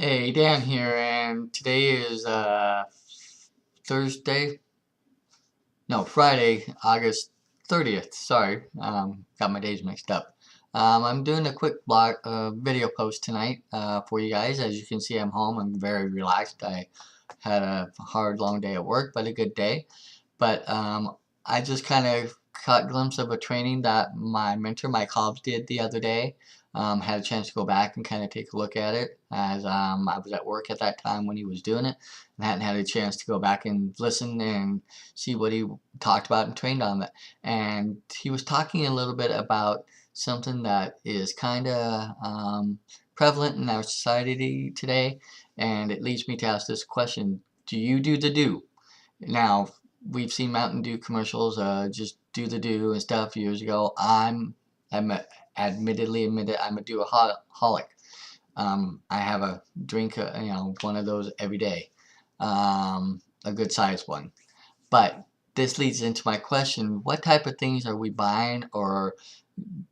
Hey, Dan here, and today is Thursday, no, Friday, August 30th. Sorry, got my days mixed up. I'm doing a quick video post tonight for you guys. As you can see, I'm home. I'm very relaxed. I had a hard, long day at work, but a good day. But I just kind of caught a glimpse of a training that my mentor, Mike Hobbs, did the other day. Had a chance to go back and kind of take a look at it as I was at work at that time when he was doing it, and hadn't had a chance to go back and listen and see what he talked about and trained on it. And he was talking a little bit about something that is kind of prevalent in our society today, and it leads me to ask this question: do you do the do? Now, we've seen Mountain Dew commercials, just do the do and stuff years ago. I'm admittedly admitted I'm a do-aholic. I have a drink, one of those every day, a good sized one. But this leads into my question: what type of things are we buying or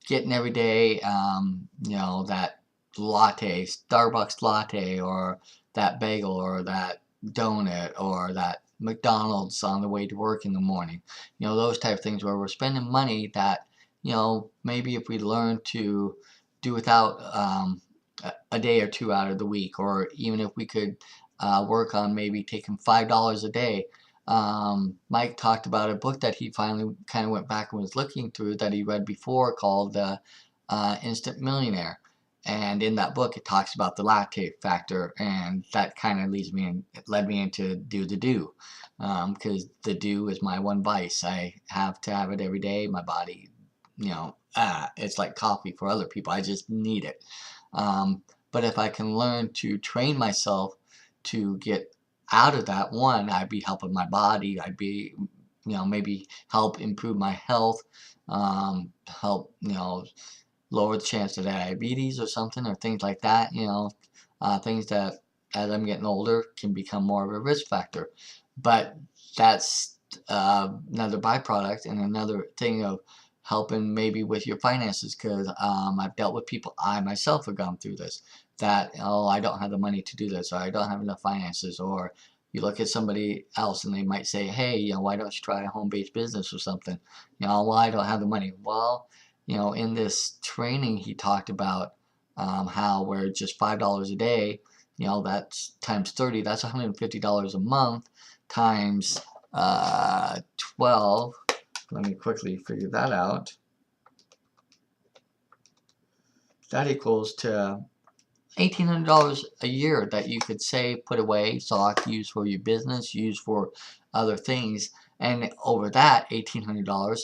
getting every day? That latte, Starbucks latte, or that bagel, or that donut, or that McDonald's on the way to work in the morning. Those type of things where we're spending money that, maybe if we learn to do without a day or two out of the week, or even if we could work on maybe taking $5 a day. Mike talked about a book that he finally kind of went back and was looking through that he read before called Instant Millionaire. And in that book, it talks about the latte factor, and that kind of led me into do the do, because the do is my one vice. I have to have it every day. My body, it's like coffee for other people. I just need it. But if I can learn to train myself to get out of that, one, I'd be helping my body. I'd be, maybe help improve my health, help, lower the chance of diabetes or something, or things like that. Things that as I'm getting older can become more of a risk factor. But that's another byproduct and another thing of helping maybe with your finances, because I've dealt with people, I myself have gone through this, that, oh, I don't have the money to do this, or I don't have enough finances, or you look at somebody else and they might say, hey, why don't you try a home-based business or something? Well, I don't have the money. Well, in this training he talked about how where just $5 a day, that's times 30, that's $150 a month, times 12. Let me quickly figure that out. That equals to $1,800 a year that you could save, put away, stock, use for your business, use for other things. And over that $1,800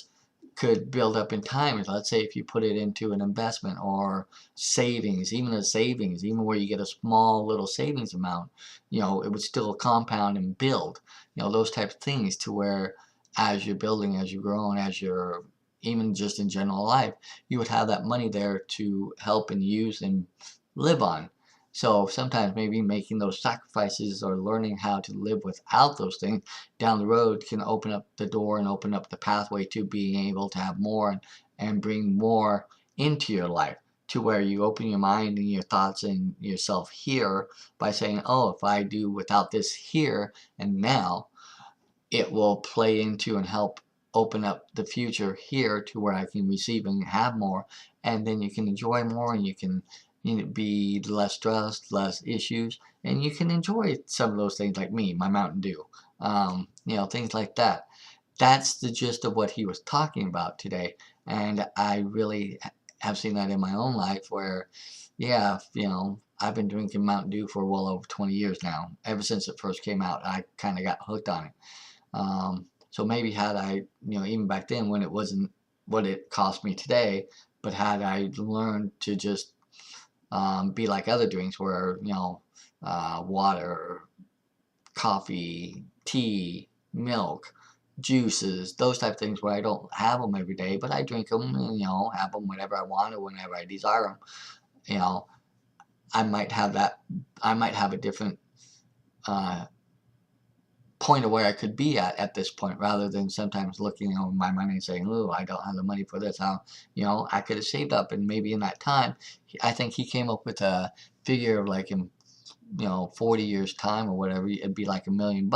could build up in time. Let's say if you put it into an investment or savings, even where you get a small little savings amount, it would still compound and build, those types of things, to where as you're building, as you're growing, as you're even just in general life, you would have that money there to help and use and live on. So sometimes maybe making those sacrifices or learning how to live without those things down the road can open up the door and open up the pathway to being able to have more and bring more into your life, to where you open your mind and your thoughts and yourself here by saying, oh, if I do without this here and now, it will play into and help open up the future here to where I can receive and have more, and then you can enjoy more, and you can be less stressed, less issues, and you can enjoy some of those things, like me, my Mountain Dew, things like that. That's the gist of what he was talking about today, and I really have seen that in my own life where, yeah, I've been drinking Mountain Dew for well over 20 years now. Ever since it first came out, I kind of got hooked on it. So maybe had I, even back then when it wasn't what it cost me today, but had I learned to just be like other drinks where, water, coffee, tea, milk, juices, those type of things where I don't have them every day, but I drink them and, have them whenever I want or whenever I desire them, I might have a different point of where I could be at this point, rather than sometimes looking over my money and saying, oh, I don't have the money for this. How, I could have saved up, and maybe in that time, I think he came up with a figure of like in you know, 40 years time or whatever, it'd be like $1 million.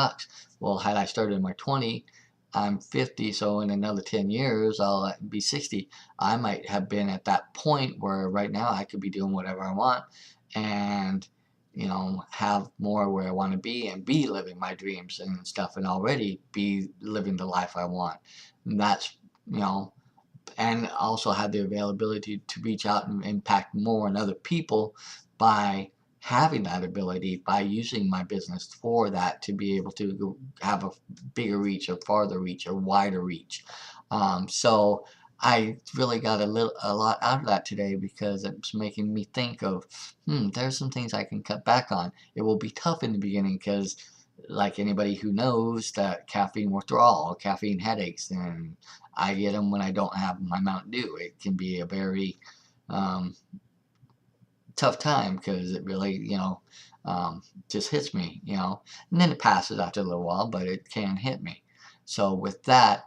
Well, had I started in my 20, I'm 50, so in another 10 years I'll be 60. I might have been at that point where right now I could be doing whatever I want and, you know, have more where I want to be and be living my dreams and stuff and already be living the life I want. And that's, you know, and also have the availability to reach out and impact more on other people by having that ability, by using my business for that, to be able to have a bigger reach or farther reach or wider reach. So I really got a lot out of that today because it's making me think of, there's some things I can cut back on. It will be tough in the beginning because, like anybody who knows, that caffeine withdrawal, caffeine headaches, and I get them when I don't have my Mountain Dew. It can be a very um, tough time because it really, just hits me, and then it passes after a little while, but it can hit me. So with that,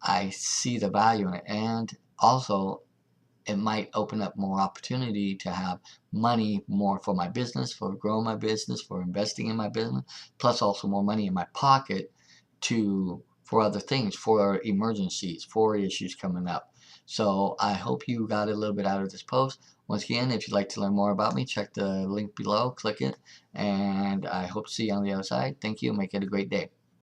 I see the value in it, and also it might open up more opportunity to have money more for my business, for growing my business, for investing in my business, plus also more money in my pocket for other things, for emergencies, for issues coming up. So I hope you got a little bit out of this post. Once again, if you'd like to learn more about me, check the link below, click it, and I hope to see you on the other side. Thank you. Make it a great day.